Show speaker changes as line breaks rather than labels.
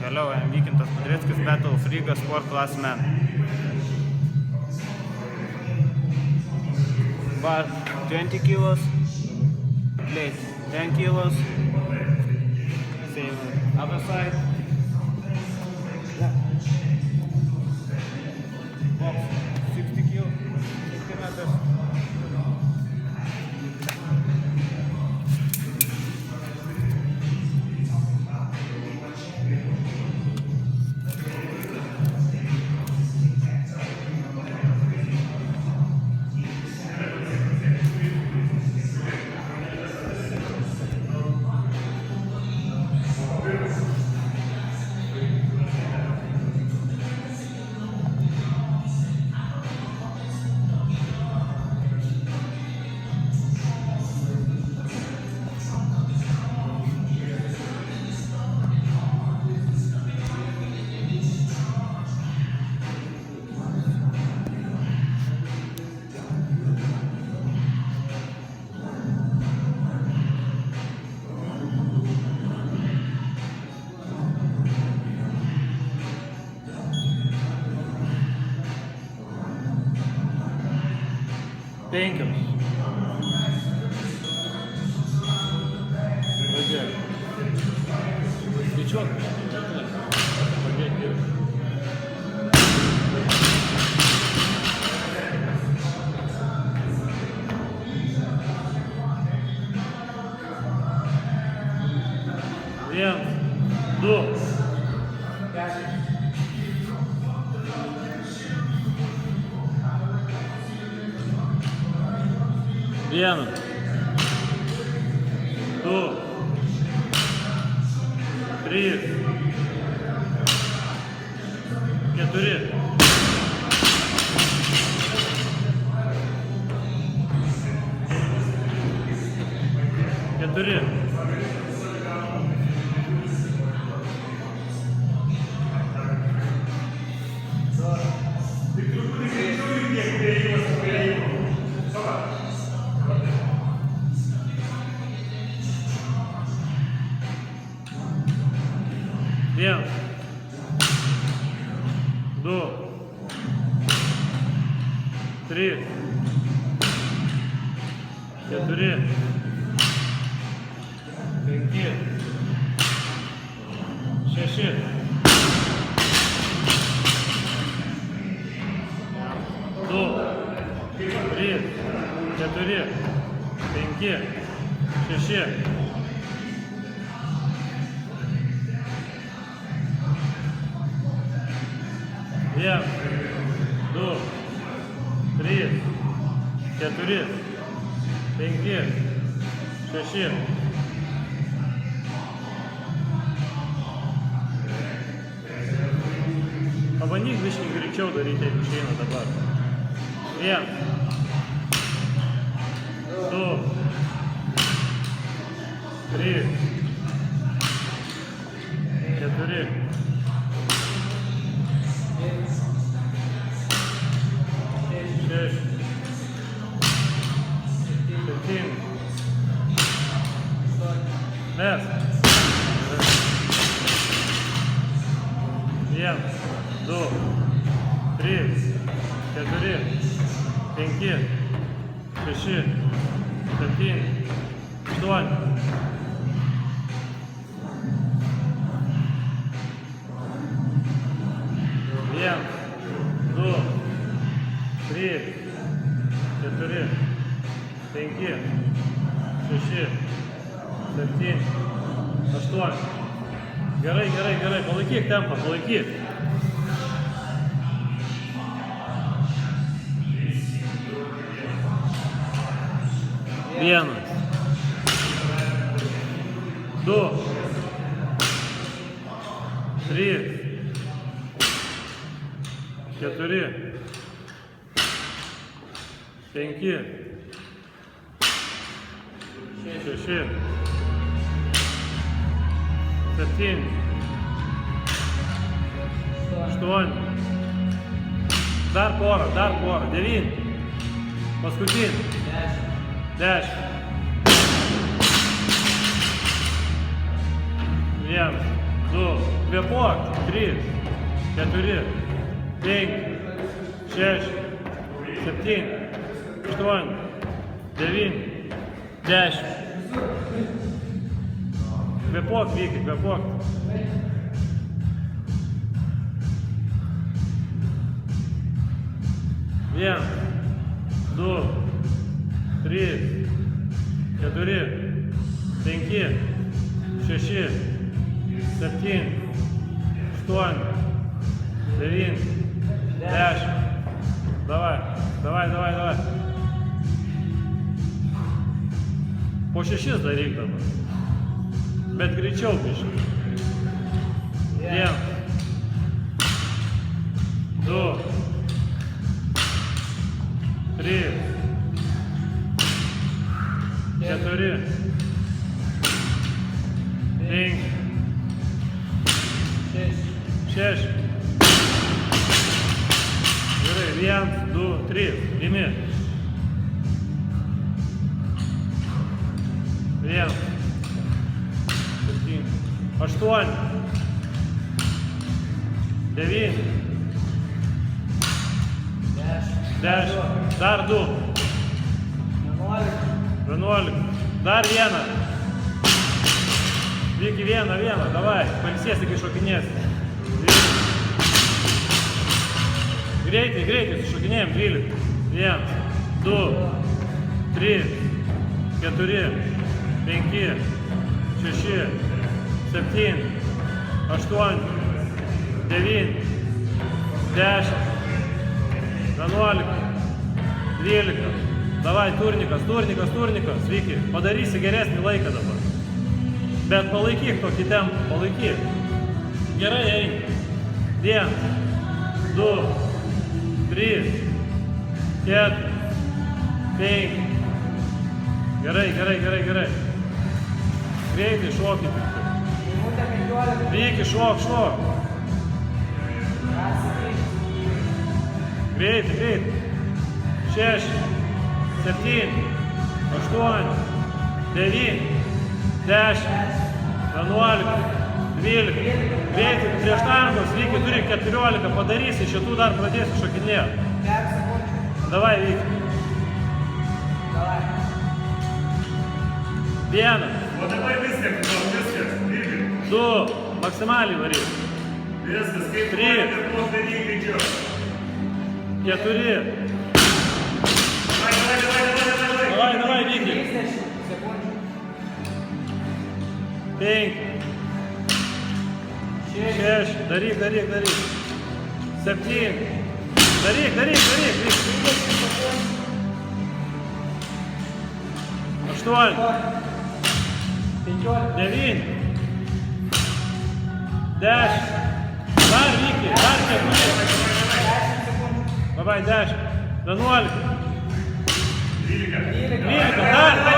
Hello, I'm Vykintas Kudreckis, Battle of Riga Sport Class Man. Bar 20 kilos, plate 10 kilos, same other side. Box 60 kilos, 60 meters. Penkios. Pradėk. Skaičiuok. Pradėk dirbti. Vienas, du. Vienas, du, trys, keturi, keturi, vienas, du, trys, keturi, penki, šeši, du, trys, keturi, penki, šeši. Vienas, du, trys, keturi, penki, šeši. Pabandyk biškį greičiau daryti, jeigu išeina dabar. Vienas, du, trys, keturi, šeši, septyni, mes. Vienas, du, trys, keturi, penki, šeši, septyni, aštuoni. Vienas, du, trys, keturi, penki, šeši, septyni, aštuoni. Gerai, gerai, gerai, palaikyk tempą, palaikyk. Vienas, du, trys, keturi, penki, šeši, septyni, aštuoni. Dar porą, devyni. Paskutinį. 10. 1, 2, kvėpuok, 3, 4, 5, 6, 7, 8, 9, 10. Kvėpuok, Viki, kvėpuok. Vien, 2, 3, 4, 5, 6, 7, 8, 9, 10. Давай, давай, давай, давай. Po 6 daryk dabar. Bet greičiau biškai. 1, 2, 3, 4, 5, 6. Gerai, 1, 2, 3. Imi. 1, 7, 8, 9, 10. Dar 2. 11. Dar 1. Viki vieną, davai. Pailsėsi, kai šokinėsi. Greitai, greitai, sušokinėjom 12. 1, 2, 3, 4, 5, 6, 7, 8, 9, 10, 11, 12. Davai, turnikas, Viki, padarysi geresnį laiką dabar. Bet palaikyk tokį tempą, palaikyk. Gerai, eini. 1, 2, 3, 4, 5. Gerai. Greitai šokit. Viki, šok. Greitai. 6, 7, 8, 9, 10, 11, 12. Greitai, prieš tangos, Viki, turi 14, padarysi, šitų dar pradėsi šokinėti. Davai, Viki. 1.
O dabar viskas, Viki.
2, maksimaliai varyk.
Viskas, kaip
3,
po daryk greičiau.
4. Давай, Вики. 5, 6, daryk. 7, daryk, Viki. 8, 9, 10. Dar, Viki, dar 4. Давай, 10, 11. 12, dar.